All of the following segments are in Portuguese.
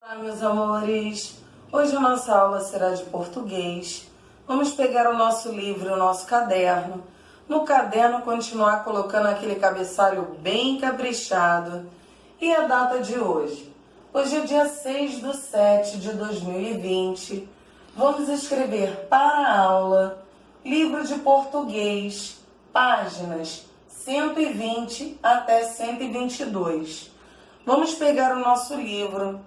Olá, meus amores! Hoje a nossa aula será de português. Vamos pegar o nosso livro, o nosso caderno. No caderno, continuar colocando aquele cabeçalho bem caprichado. E a data de hoje? Hoje é dia 6/7/2020. Vamos escrever para a aula, livro de português, páginas 120 até 122. Vamos pegar o nosso livro,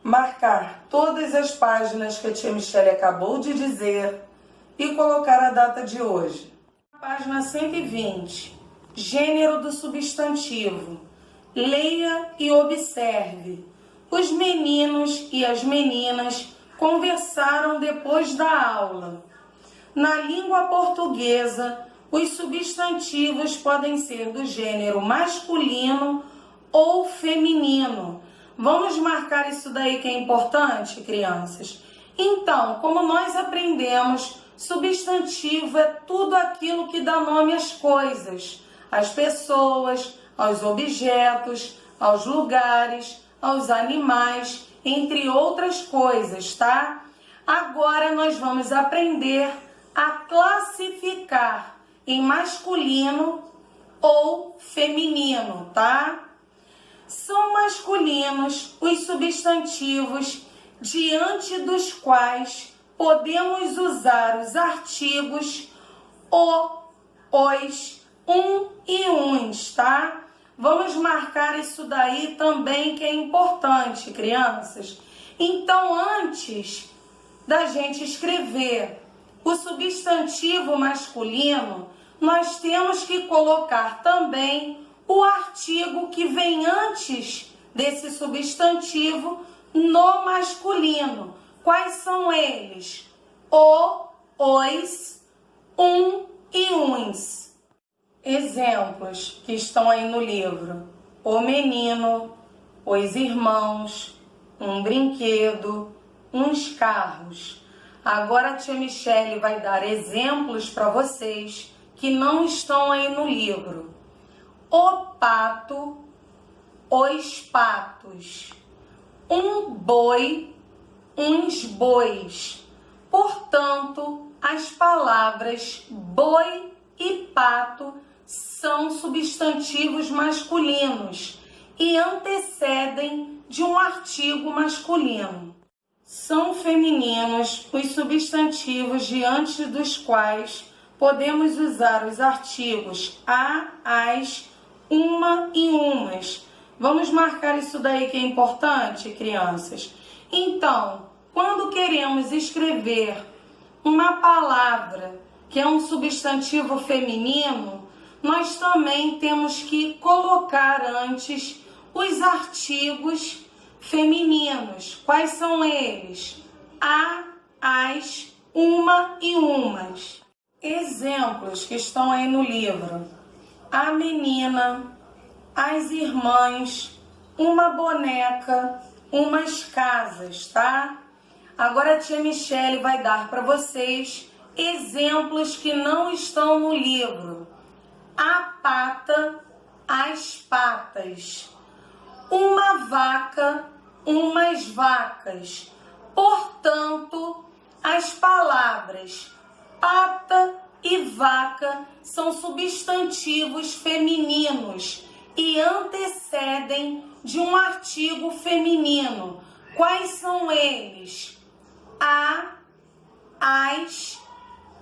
marcar todas as páginas que a tia Michele acabou de dizer e colocar a data de hoje. Página 120, gênero do substantivo. Leia e observe. Os meninos e as meninas conversaram depois da aula. Na língua portuguesa, os substantivos podem ser do gênero masculino ou feminino. Vamos marcar isso daí que é importante, crianças? Então, como nós aprendemos, substantivo é tudo aquilo que dá nome às coisas, às pessoas, aos objetos, aos lugares, aos animais, entre outras coisas, tá? Agora nós vamos aprender a classificar em masculino ou feminino, tá? São masculinos os substantivos diante dos quais podemos usar os artigos o, os, e uns, tá? Vamos marcar isso daí também que é importante, crianças. Então, antes da gente escrever o substantivo masculino, nós temos que colocar também o artigo que vem antes desse substantivo no masculino. Quais são eles? O, os, e uns. Exemplos que estão aí no livro: o menino, os irmãos, um brinquedo, uns carros. Agora a tia Michele vai dar exemplos para vocês que não estão aí no livro. O pato, os patos, um boi, uns bois. Portanto, as palavras boi e pato são substantivos masculinos e antecedem de um artigo masculino. São femininos os substantivos diante dos quais podemos usar os artigos a, as, uma e umas. Vamos marcar isso daí que é importante, crianças? Então, quando queremos escrever uma palavra que é um substantivo feminino, nós também temos que colocar antes os artigos femininos. Quais são eles? A, as, uma e umas. Exemplos que estão aí no livro: a menina, as irmãs, uma boneca, umas casas, tá? Agora a tia Michele vai dar para vocês exemplos que não estão no livro: a pata, as patas, uma vaca, umas vacas. Portanto, as palavras pata e vaca são substantivos femininos e antecedem de um artigo feminino. Quais são eles? A, as,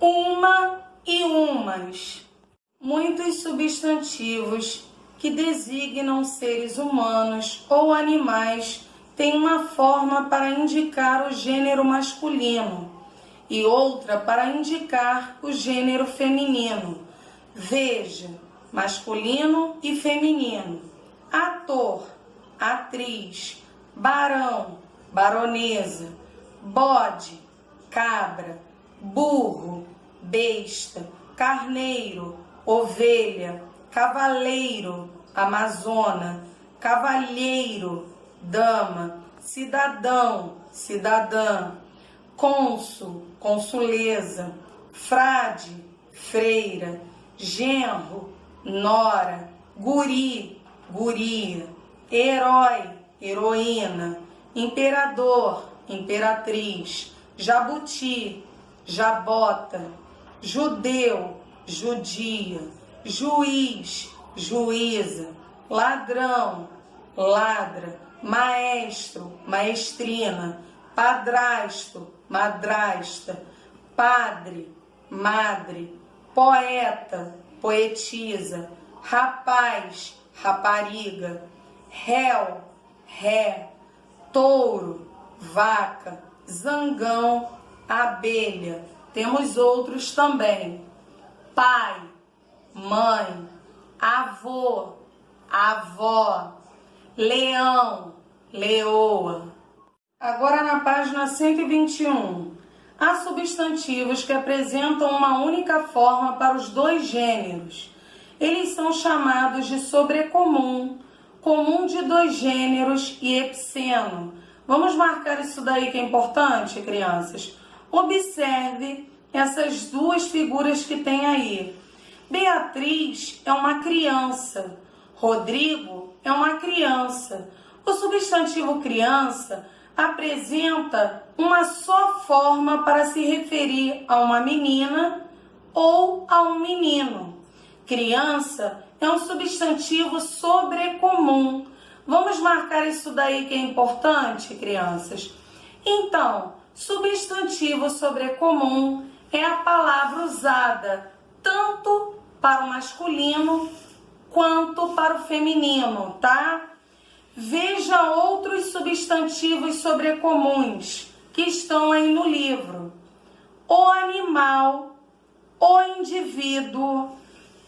uma e umas. Muitos substantivos que designam seres humanos ou animais têm uma forma para indicar o gênero masculino e outra para indicar o gênero feminino. Veja: masculino e feminino, ator, atriz, barão, baronesa, bode, cabra, burro, besta, carneiro, ovelha, cavaleiro, amazona, cavalheiro, dama, cidadão, cidadã, cônsul, consuleza, frade, freira, genro, nora, guri, guria, herói, heroína, imperador, imperatriz, jabuti, jabota, judeu, judia, juiz, juíza, ladrão, ladra, maestro, maestrina, padrasto, madrasta, padre, madre, poeta, poetisa, rapaz, rapariga, réu, ré, touro, vaca, zangão, abelha. Temos outros também. Pai, mãe, avô, avó, leão, leoa. Agora na página 121. Há substantivos que apresentam uma única forma para os dois gêneros. Eles são chamados de sobrecomum, comum de dois gêneros e epiceno. Vamos marcar isso daí que é importante, crianças? Observe essas duas figuras que tem aí. Beatriz é uma criança. Rodrigo é uma criança. O substantivo criança apresenta uma só forma para se referir a uma menina ou a um menino. Criança é um substantivo sobrecomum. Vamos marcar isso daí que é importante, crianças? Então, substantivo sobrecomum é a palavra usada tanto para o masculino quanto para o feminino, tá? Veja outros substantivos sobrecomuns que estão aí no livro. O animal, o indivíduo,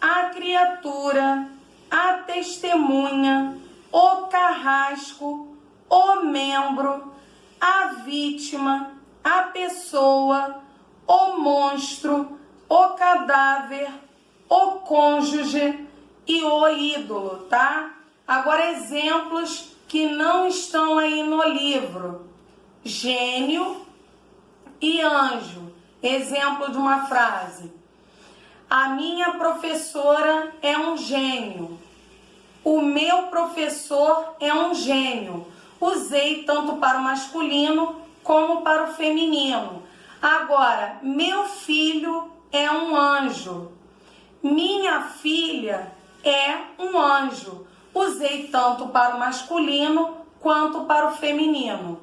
a criatura, a testemunha, o carrasco, o membro, a vítima, a pessoa, o monstro, o cadáver, o cônjuge e o ídolo, tá? Agora, exemplos que não estão aí no livro. Gênio e anjo. Exemplo de uma frase. A minha professora é um gênio. O meu professor é um gênio. Usei tanto para o masculino como para o feminino. Agora, meu filho é um anjo. Minha filha é um anjo. Usei tanto para o masculino quanto para o feminino.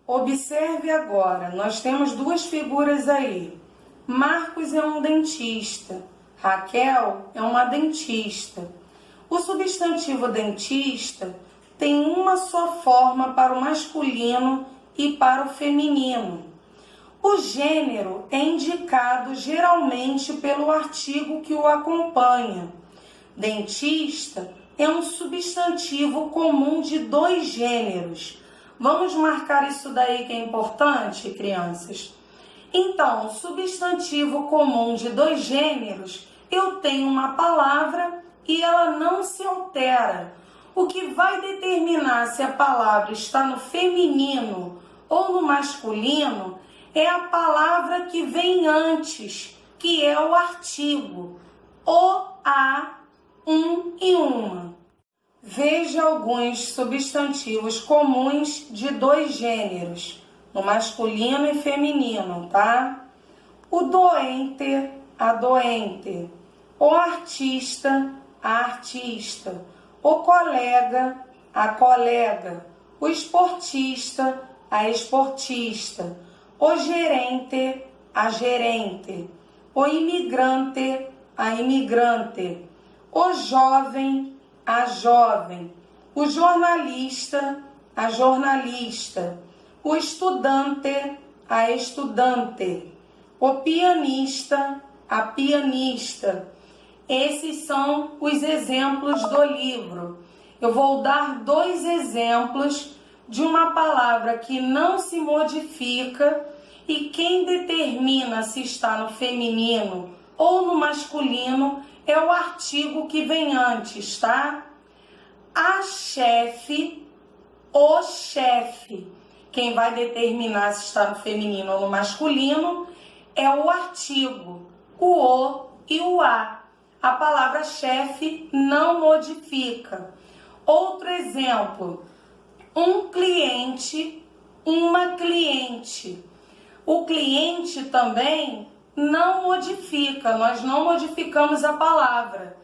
Observe agora, nós temos duas figuras aí. Marcos é um dentista. Raquel é uma dentista. O substantivo dentista tem uma só forma para o masculino e para o feminino. O gênero é indicado geralmente pelo artigo que o acompanha. Dentista é um substantivo comum de dois gêneros. Vamos marcar isso daí que é importante, crianças? Então, substantivo comum de dois gêneros, eu tenho uma palavra e ela não se altera. O que vai determinar se a palavra está no feminino ou no masculino é a palavra que vem antes, que é o artigo. O, a, um e uma. Veja alguns substantivos comuns de dois gêneros, no masculino e feminino, tá? O doente, a doente. O artista, a artista. O colega, a colega. O esportista, a esportista. O gerente, a gerente. O imigrante, a imigrante. O jovem, a jovem. O jornalista, a jornalista. O estudante, a estudante. O pianista, a pianista. Esses são os exemplos do livro. Eu vou dar dois exemplos de uma palavra que não se modifica e quem determina se está no feminino ou no masculino é o artigo que vem antes, tá? A chefe, o chefe. Quem vai determinar se está no feminino ou no masculino é o artigo, o e o a. A palavra chefe não modifica. Outro exemplo, um cliente, uma cliente. O cliente também não modifica, nós não modificamos a palavra.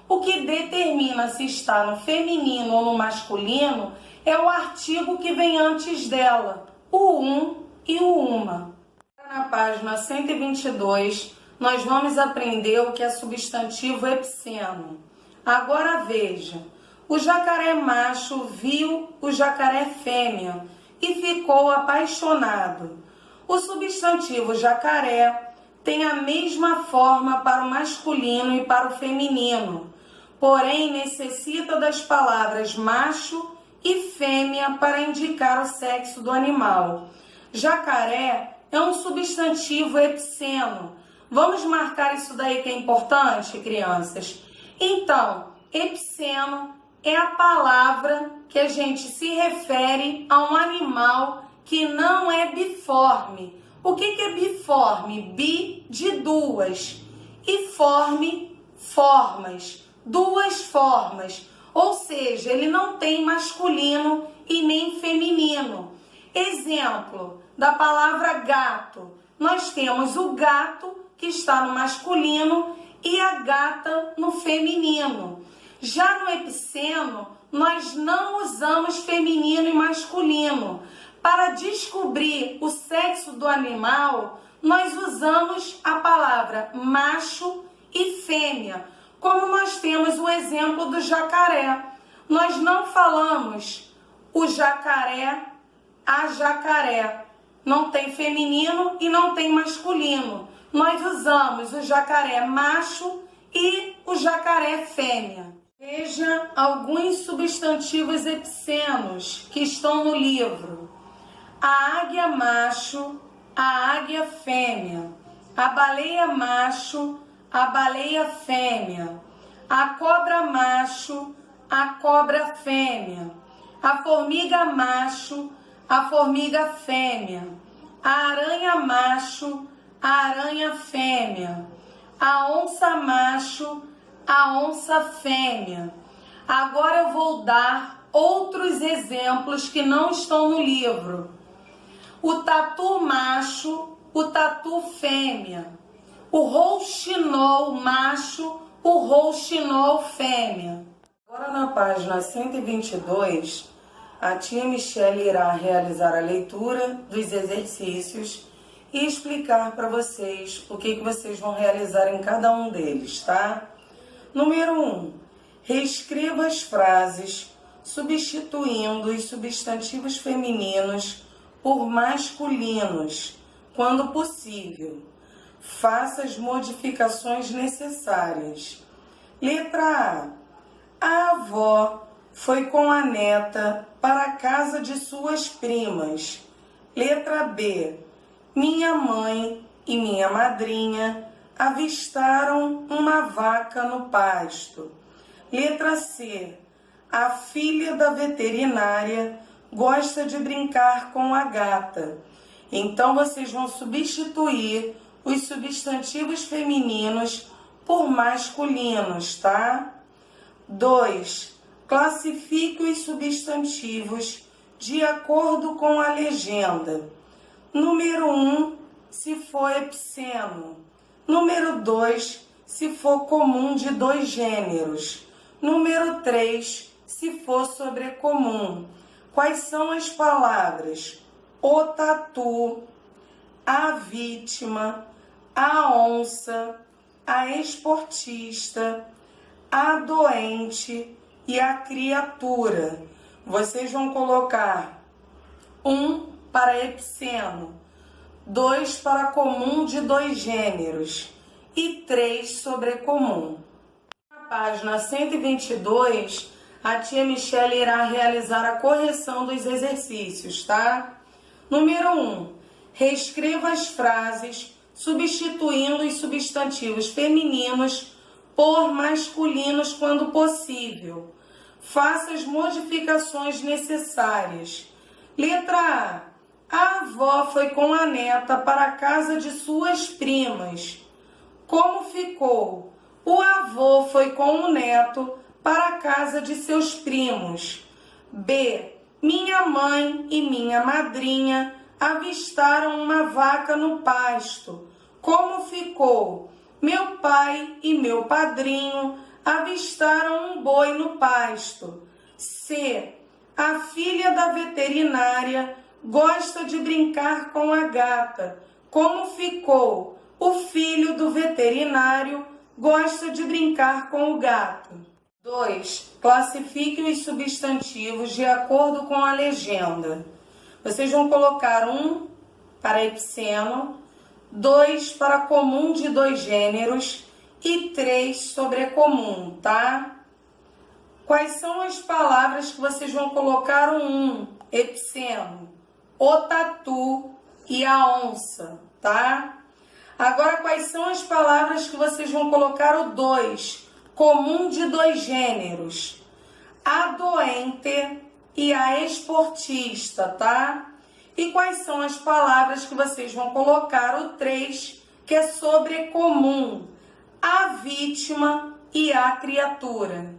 O que determina se está no feminino ou no masculino é o artigo que vem antes dela, o um e o uma. Na página 122, nós vamos aprender o que é substantivo epiceno. Agora veja, o jacaré macho viu o jacaré fêmea e ficou apaixonado. O substantivo jacaré tem a mesma forma para o masculino e para o feminino, porém necessita das palavras macho e fêmea para indicar o sexo do animal. Jacaré é um substantivo epiceno. Vamos marcar isso daí que é importante, crianças? Então, epiceno é a palavra que a gente se refere a um animal que não é biforme. O que é biforme? Bi de duas e forme, formas, duas formas. Ou seja, ele não tem masculino e nem feminino. Exemplo da palavra gato. Nós temos o gato que está no masculino e a gata no feminino. Já no epiceno, nós não usamos feminino e masculino. Para descobrir o sexo do animal, nós usamos a palavra macho e fêmea, como nós temos o exemplo do jacaré. Nós não falamos o jacaré, a jacaré. Não tem feminino e não tem masculino. Nós usamos o jacaré macho e o jacaré fêmea. Veja alguns substantivos epicenos que estão no livro. A águia macho, a águia fêmea. A baleia macho, a baleia fêmea. A cobra macho, a cobra fêmea. A formiga macho, a formiga fêmea. A aranha macho, a aranha fêmea. A onça macho, a onça fêmea. Agora eu vou dar outros exemplos que não estão no livro. O tatu macho, o tatu fêmea. O rouxinol macho, o rouxinol fêmea. Agora na página 122, a tia Michele irá realizar a leitura dos exercícios e explicar para vocês o que vocês vão realizar em cada um deles, tá? Número 1. Reescreva as frases substituindo os substantivos femininos por masculinos, quando possível. Faça as modificações necessárias. Letra A. A avó foi com a neta para a casa de suas primas. Letra B. Minha mãe e minha madrinha avistaram uma vaca no pasto. Letra C. A filha da veterinária gosta de brincar com a gata. Então, vocês vão substituir os substantivos femininos por masculinos, tá? 2. Classifique os substantivos de acordo com a legenda. Número 1, se for epiceno. Número 2, se for comum de dois gêneros. Número 3, se for sobrecomum. Quais são as palavras? O tatu, a vítima, a onça, a esportista, a doente e a criatura. Vocês vão colocar 1 para epiceno, 2 para comum de dois gêneros e 3 sobrecomum. Na página 122, a tia Michele irá realizar a correção dos exercícios, tá? Número 1. Reescreva as frases substituindo os substantivos femininos por masculinos quando possível. Faça as modificações necessárias. Letra A. A avó foi com a neta para a casa de suas primas. Como ficou? O avô foi com o neto para a casa de seus primos. B. Minha mãe e minha madrinha avistaram uma vaca no pasto. Como ficou? Meu pai e meu padrinho avistaram um boi no pasto. C. A filha da veterinária gosta de brincar com a gata. Como ficou? O filho do veterinário gosta de brincar com o gato. 2. Classifique os substantivos de acordo com a legenda. Vocês vão colocar 1 para epiceno, 2 para comum de 2 gêneros e 3 sobrecomum, tá? Quais são as palavras que vocês vão colocar o 1, epiceno? O tatu e a onça, tá? Agora, quais são as palavras que vocês vão colocar o 2, comum de 2 gêneros? A doente e a esportista, tá? E quais são as palavras que vocês vão colocar o 3, que é sobrecomum? A vítima e a criatura.